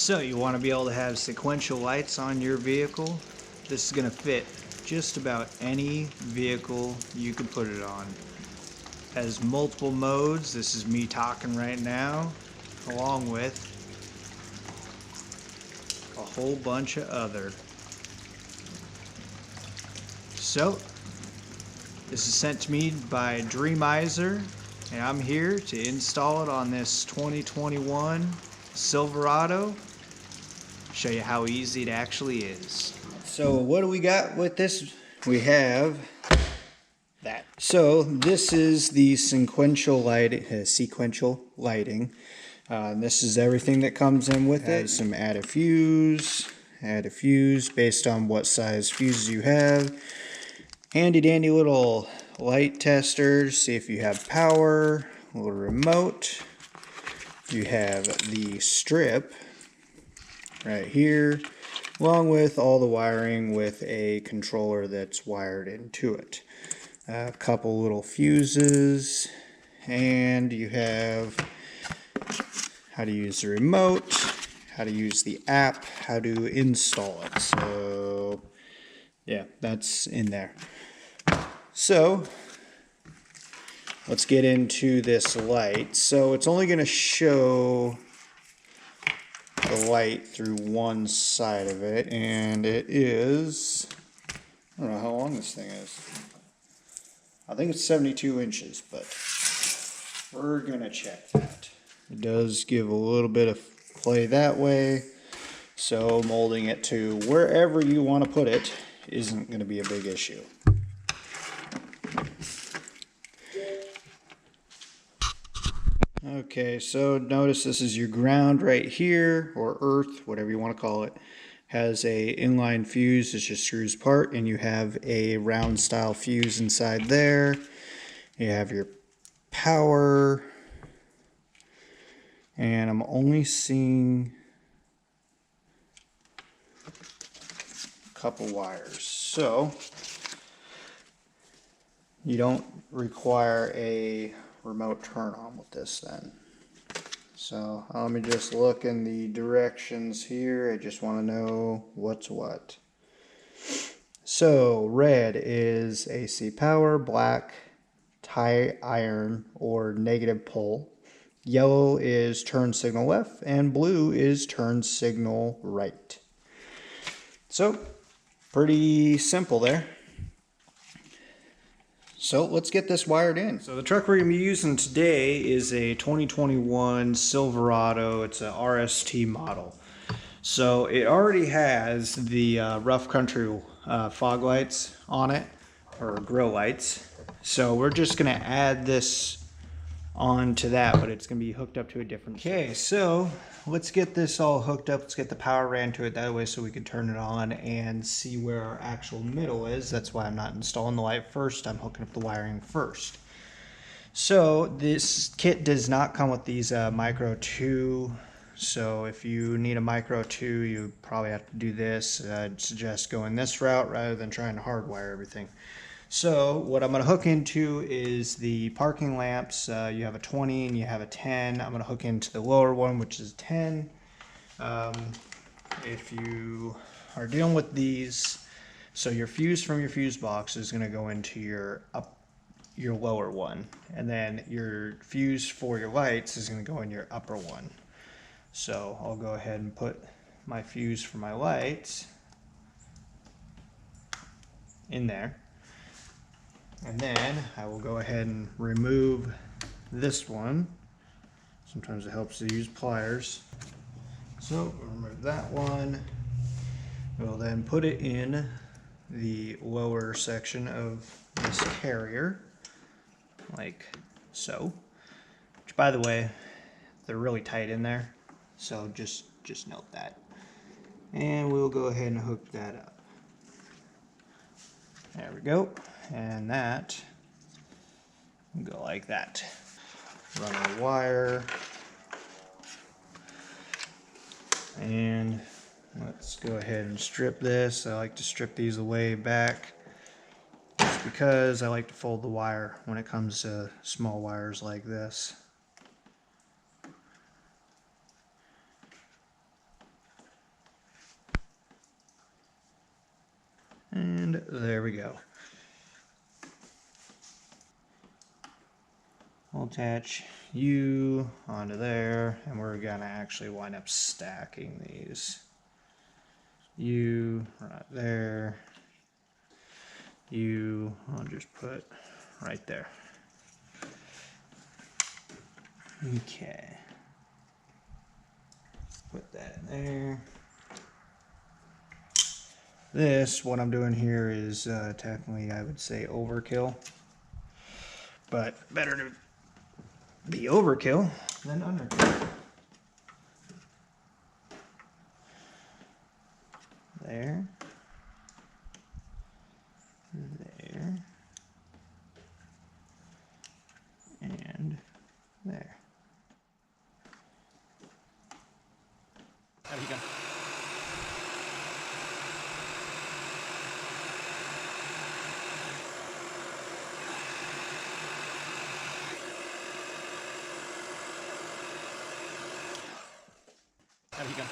So you want to be able to have sequential lights on your vehicle? This is going to fit just about any vehicle you could put it on. Has multiple modes. This is me talking right now, along with a whole bunch of other. So this is sent to me by Dreamizer, and I'm here to install it on this 2021 Silverado. Show you how easy it actually is. So what do we got with this? We have that. So this is the sequential lighting. This is everything that comes in with it. Some add a fuse based on what size fuses you have. Handy dandy little light testers, see if you have power, a little remote. You have the strip right here, along with all the wiring with a controller that's wired into it. A couple little fuses, and you have how to use the remote, how to use the app, how to install it. So yeah, that's in there. So let's get into this light. So it's only going to show the light through one side of it, and it is, I don't know how long this thing is. I think it's 72 inches, but we're gonna check that. It does give a little bit of play that way, so molding it to wherever you want to put it isn't going to be a big issue. Okay, so notice this is your ground right here, or earth, whatever you want to call it. Has a inline fuse, it just screws apart, and you have a round style fuse inside there. You have your power, and I'm only seeing a couple wires. So you don't require a remote turn on with this then. So let me just look in the directions here. I just want to know what's what. So red is AC power, black tie iron or negative pole. Yellow is turn signal left, and blue is turn signal right. So pretty simple there. So let's get this wired in. So the truck we're going to be using today is a 2021 Silverado. It's a RST model. So it already has the rough country fog lights on it, or grill lights. So we're just going to add this onto that, but it's going to be hooked up to a different. Okay, so let's get this all hooked up. Let's get the power ran to it that way so we can turn it on and see where our actual middle is. That's why I'm not installing the light first. I'm hooking up the wiring first. So this kit does not come with these micro 2. So if you need a micro 2, you probably have to do this. I'd suggest going this route rather than trying to hardwire everything. So what I'm going to hook into is the parking lamps. You have a 20 and you have a 10. I'm going to hook into the lower one, which is 10. If you are dealing with these, so your fuse from your fuse box is going to go into your lower one, and then your fuse for your lights is going to go in your upper one. So I'll go ahead and put my fuse for my lights in there. And then I will go ahead and remove this one. Sometimes it helps to use pliers. So we'll remove that one. We'll then put it in the lower section of this carrier, like so. Which, by the way, they're really tight in there, so just note that. And we'll go ahead and hook that up. There we go. And that will go like that. Run our wire. And let's go ahead and strip this. I like to strip these away back just because I like to fold the wire when it comes to small wires like this. there we go. We'll attach you onto there, and we're gonna actually wind up stacking these. You right there. You, I'll just put right there. Okay. Put that in there. This, what I'm doing here is technically, I would say, overkill. But better to be overkill than underkill. There. There. And there. There we go. There we go.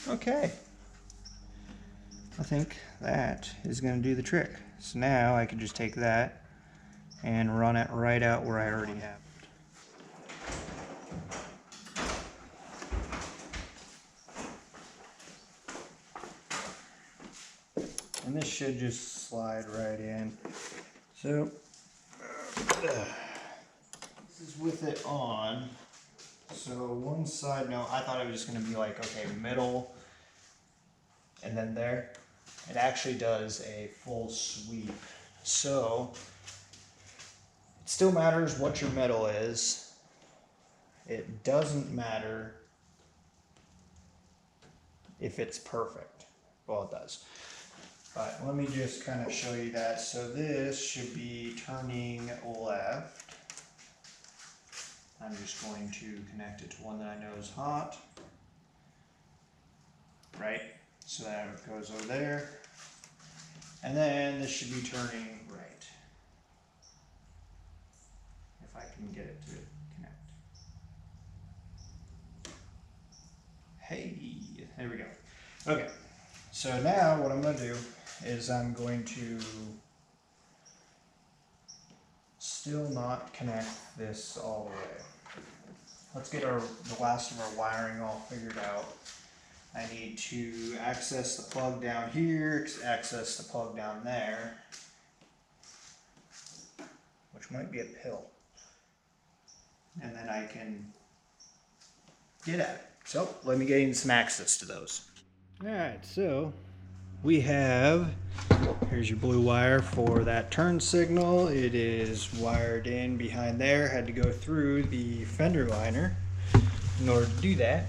Okay. I think that is going to do the trick. So now I can just take that and run it right out where I already have it. And this should just slide right in. So this is with it on. So one side note, I thought it was just going to be like, okay, middle and then there. It actually does a full sweep. So it still matters what your middle is. It doesn't matter if it's perfect. Well, it does. But let me just kind of show you that. So this should be turning left. I'm just going to connect it to one that I know is hot. Right? So that it goes over there. And then this should be turning right. If I can get it to connect. Hey, there we go. Okay, so now what I'm going to do is I'm going to still not connect this all the way. Let's get the last of our wiring all figured out. I need to access the plug down here, access the plug down there, which might be a pill. And then I can get at it. So let me gain some access to those. Alright, so we have, here's your blue wire for that turn signal. It is wired in behind there. Had to go through the fender liner in order to do that.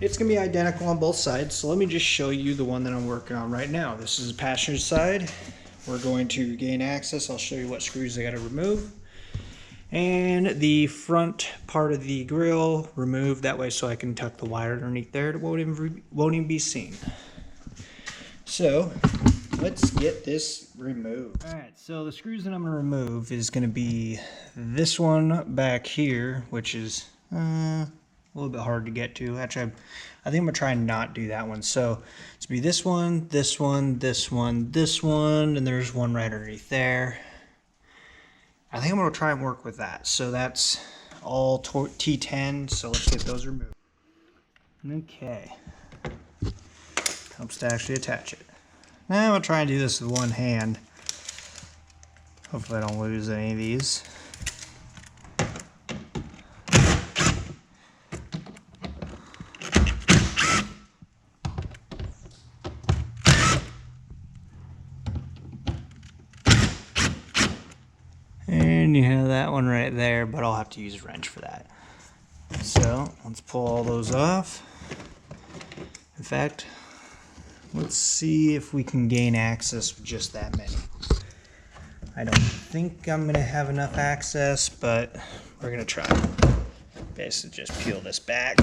It's going to be identical on both sides, so let me just show you the one that I'm working on right now. This is the passenger side. We're going to gain access. I'll show you what screws I got to remove. And the front part of the grill, remove that way so I can tuck the wire underneath there. It won't even be seen. So let's get this removed. Alright, so the screws that I'm going to remove is going to be this one back here, which is a little bit hard to get to. Actually, I think I'm going to try and not do that one. So it's going to be this one, this one, this one, this one, and there's one right underneath there. I think I'm going to try and work with that. So that's all T10, so let's get those removed. Okay. Helps to actually attach it. Now I'm going to try and do this with one hand. Hopefully I don't lose any of these. And you have that one right there, but I'll have to use a wrench for that. So let's pull all those off. In fact, let's see if we can gain access with just that many. I don't think I'm going to have enough access, but we're going to try. Basically just peel this back.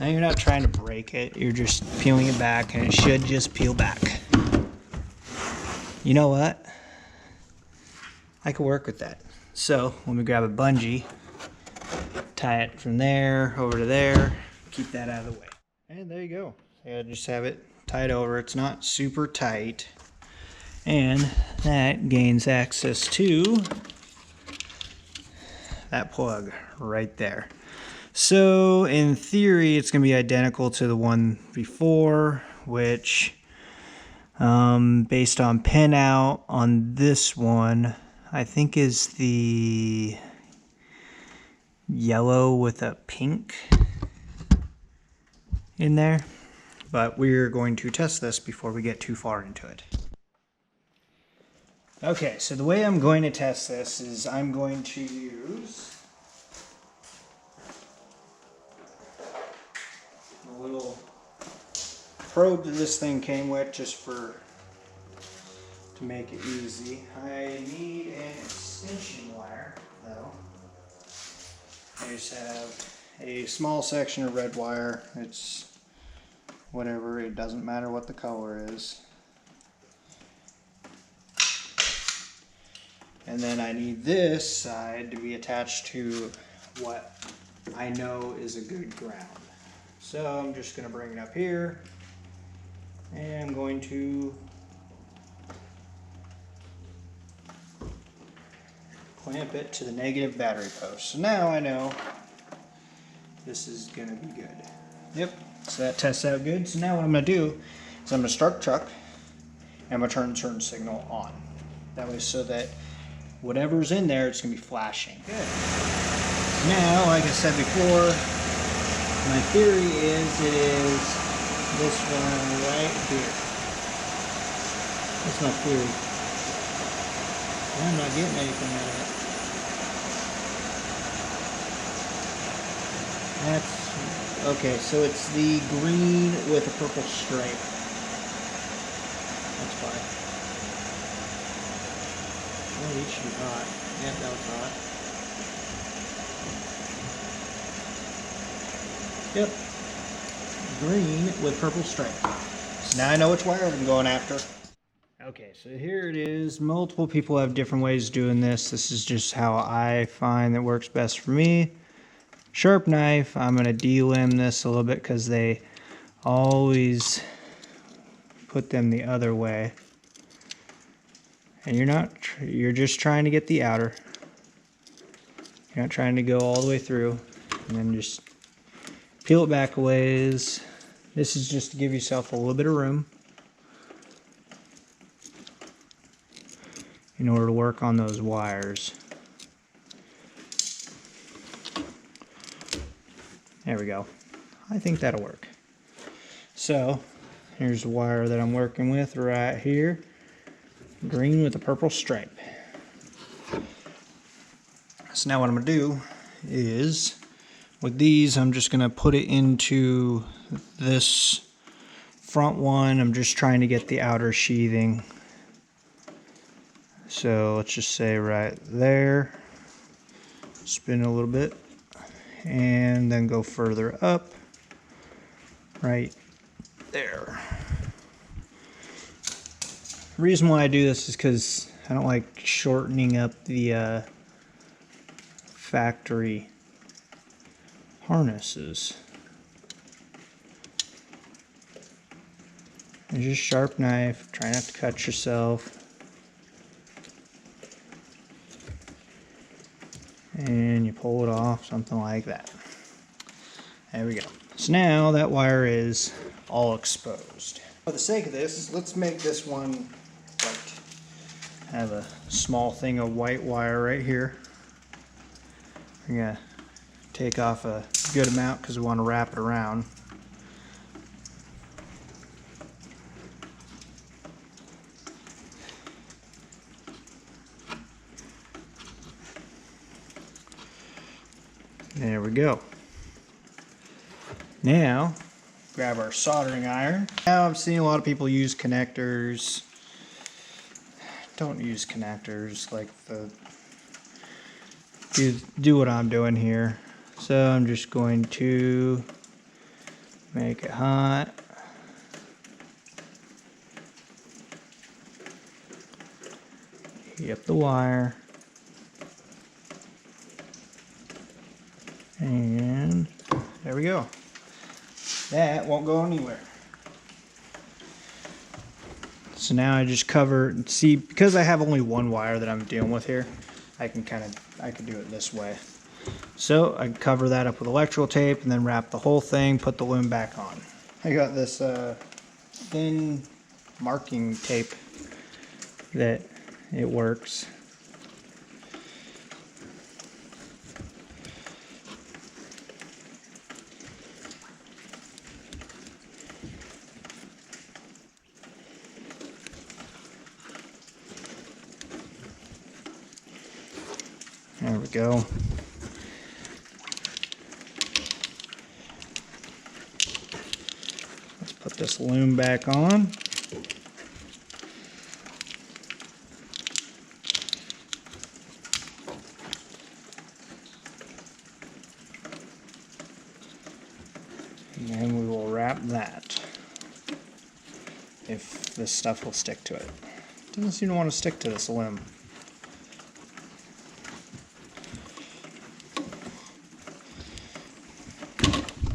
Now you're not trying to break it, you're just peeling it back, and it should just peel back. You know what? I could work with that. So let me grab a bungee, tie it from there over to there, keep that out of the way. And there you go. Yeah, just have it tied over. It's not super tight. And that gains access to that plug right there. So in theory, it's going to be identical to the one before, which based on pinout on this one, I think is the yellow with a pink in there. But we're going to test this before we get too far into it. Okay, so the way I'm going to test this is I'm going to use a little probe that this thing came with just to make it easy. I need an extension wire though. I just have a small section of red wire. It's whatever, it doesn't matter what the color is. And then I need this side to be attached to what I know is a good ground. So I'm just going to bring it up here and I'm going to clamp it to the negative battery post. So now I know this is going to be good. Yep, so that tests out good. So now what I'm going to do is I'm going to start the truck and I'm going to turn the turn signal on. That way so that whatever's in there, it's going to be flashing. Good. Now, like I said before, my theory is it is this one right here. That's my theory. I'm not getting anything out of it. That's, okay, so it's the green with a purple stripe. That's why. Oh, these should be hot. Yep, that was hot. Yep. Green with purple stripe. So now I know which wire I'm going after. Okay, so here it is. Multiple people have different ways of doing this. This is just how I find that works best for me. Sharp knife, I'm going to delimb this a little bit because they always put them the other way. And you're just trying to get the outer. You're not trying to go all the way through. And then just peel it back a ways. This is just to give yourself a little bit of room in order to work on those wires. There we go. I think that'll work. So, here's the wire that I'm working with right here. Green with a purple stripe. So now what I'm going to do is, with these, I'm just going to put it into this front one. I'm just trying to get the outer sheathing. So let's just say right there. Spin a little bit. And then go further up. Right there. The reason why I do this is because I don't like shortening up the factory harnesses. And just sharp knife, try not to cut yourself. And you pull it off, something like that. There we go. So now that wire is all exposed. For the sake of this, let's make this one white. I have a small thing of white wire right here. I'm gonna take off a good amount because we want to wrap it around. There we go. Now, grab our soldering iron. Now I've seen a lot of people use connectors. Don't use connectors like do what I'm doing here. So I'm just going to Make it hot. Heat up the wire. And there we go. That won't go anywhere. So now I just cover, see, because I have only one wire that I'm dealing with here, I can do it this way. So I can cover that up with electrical tape and then wrap the whole thing, put the loom back on. I got this thin marking tape that it works. There we go. Let's put this loom back on. And then we will wrap that. If this stuff will stick to it. It doesn't seem to want to stick to this loom.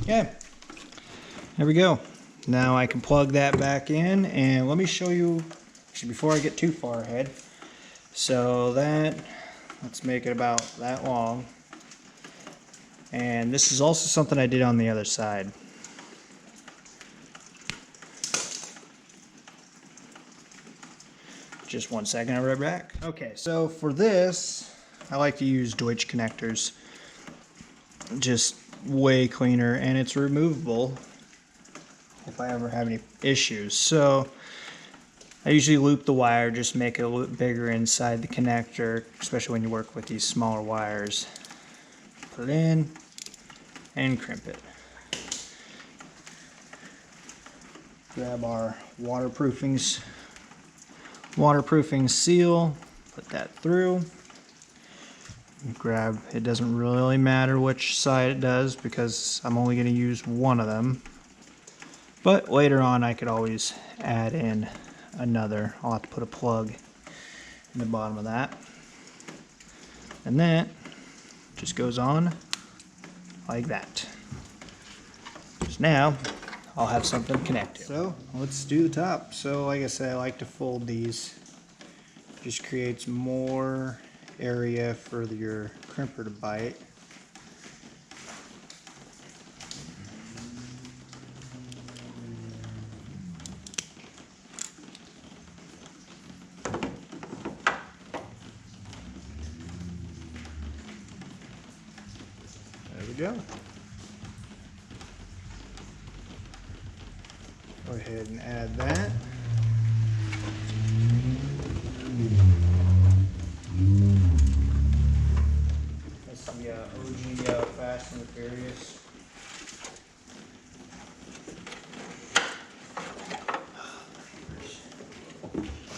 Okay, there we go. Now I can plug that back in, and let me show you, actually before I get too far ahead. So let's make it about that long. And this is also something I did on the other side. Just 1 second, I'll be right back. Okay, so for this, I like to use Deutsch connectors. Just way cleaner, and it's removable if I ever have any issues. So I usually loop the wire, just make it a little bigger inside the connector, especially when you work with these smaller wires. Put it in and crimp it. Grab our waterproofing seal, put that through. Grab, it doesn't really matter which side it does because I'm only going to use one of them, but later on I could always add in another. I'll have to put a plug in the bottom of that, and that just goes on like that. So now I'll have something connected. So let's do the top. So like I said, I like to fold these. Just creates more area for your crimper to bite. There we go. Go ahead and add that. OG Fast and the Furious.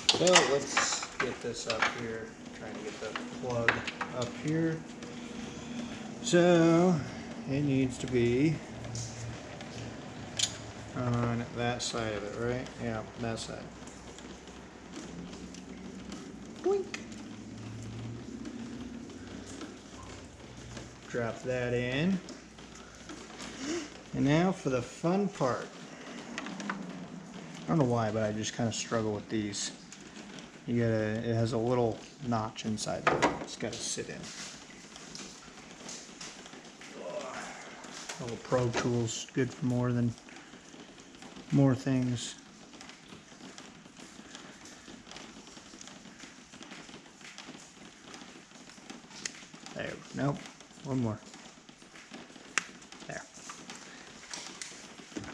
So let's get this up here. Trying to get the plug up here. So it needs to be on that side of it, right? Yeah, that side. Boink. Drop that in. And now for the fun part. I don't know why, but I just kind of struggle with these. It has a little notch inside there. It's got to sit in. Little probe tool's good for more things. There. Nope. One more. There.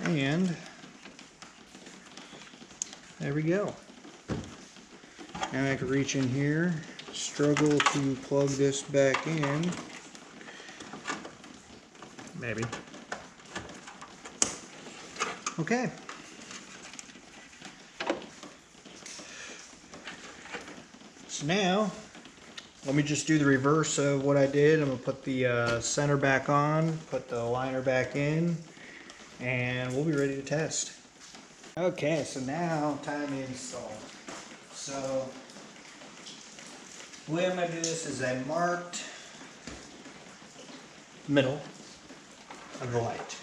And there we go. Now I can reach in here, struggle to plug this back in. Maybe. Okay. So now, let me just do the reverse of what I did. I'm going to put the center back on, put the liner back in, and we'll be ready to test. Okay, so now time to install. So the way I'm going to do this is I marked middle of the light.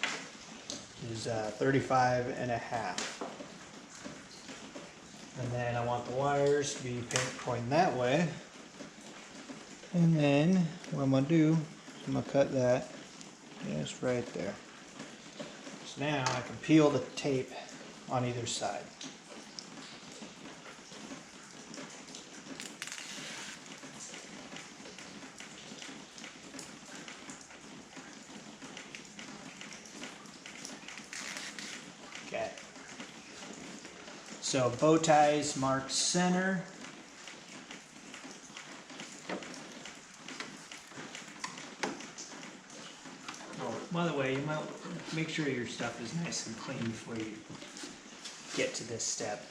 It is 35.5. And then I want the wires to be pointing that way. And then what I'm going to do, I'm going to cut that just right there. So now I can peel the tape on either side. Okay. So bow ties marked center. Oh, by the way, you might make sure your stuff is nice and clean before you get to this step.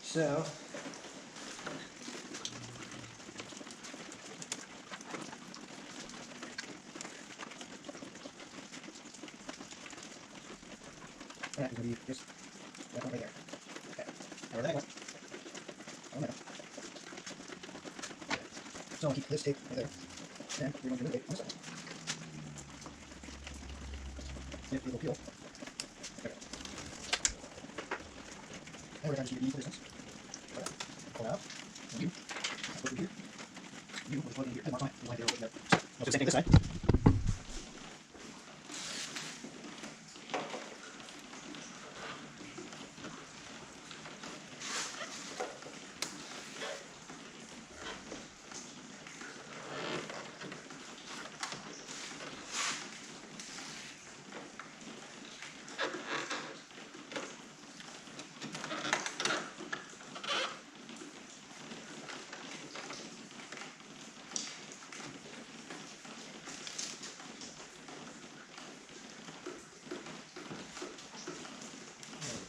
So that will be just that one right there. Okay. Over that one. Oh no. So I'll keep this tape right there. And we're going to remove it on this side. It will peel. Okay. And we're going to keep the distance. Pull out. And you. Put it here. You will put it here. And watch my line there. I'll just take this side.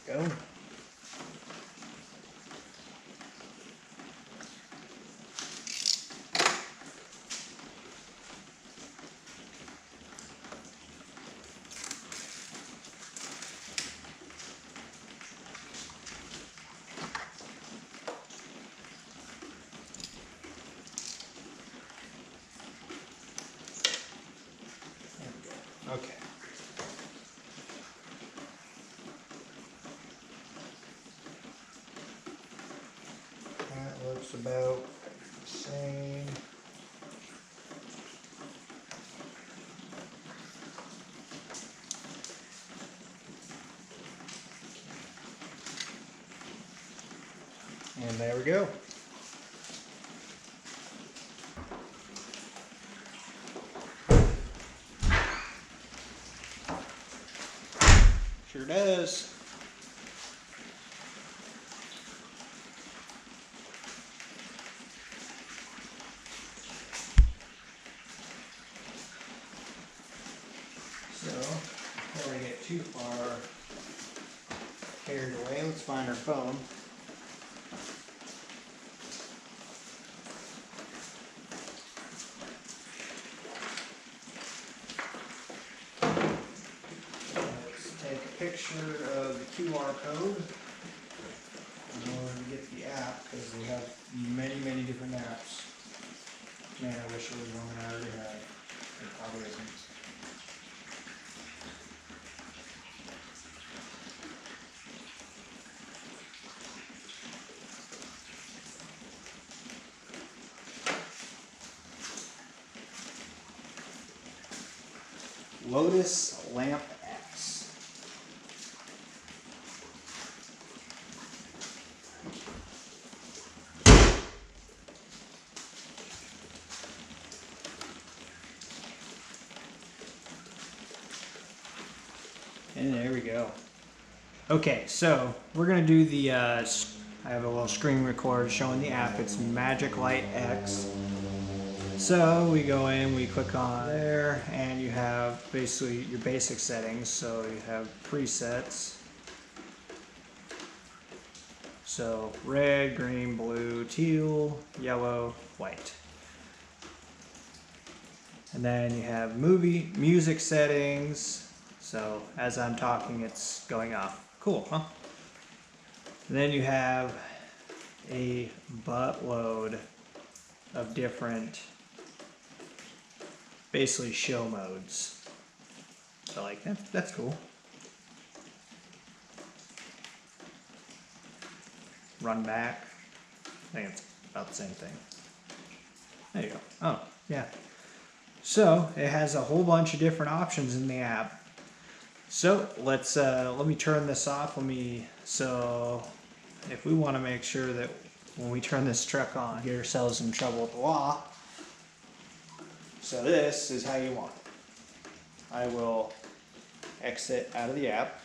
There we go. Okay. That looks about the same. And there we go. Sure does. So, before we get too far carried away, let's find our phone. Let's take a picture of the QR code in order to get the app, because they have many, many different apps. Man, I wish there was one that I already had. It probably isn't. Lotus Lamp X. And there we go. Okay, so we're gonna do the, I have a little screen record showing the app. It's Magic Light X. So we go in, we click on there, and you have basically your basic settings. So you have presets. So red, green, blue, teal, yellow, white. And then you have music settings, So as I'm talking, it's going off. Cool, huh? And then you have a buttload of different, basically show modes. So like that's cool. Run back. I think it's about the same thing. There you go. Oh, yeah. So it has a whole bunch of different options in the app. So let's let me turn this off. So if we want to make sure that when we turn this truck on, get ourselves in trouble with the law. So this is how you want it. I will exit out of the app.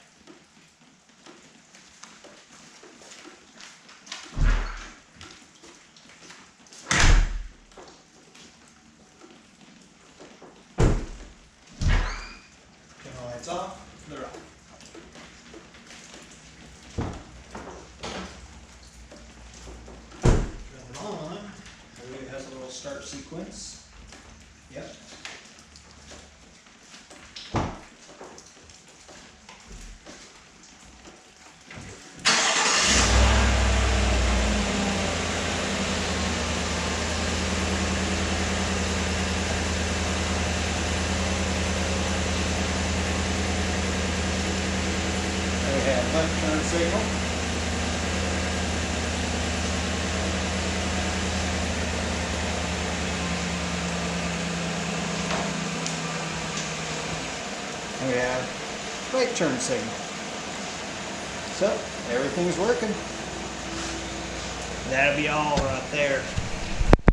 Turn the lights off. They're off. Turn them on. It has a little start sequence. Yep. We have left turn signal. And we have right turn signal. So everything's working. That'll be all right there.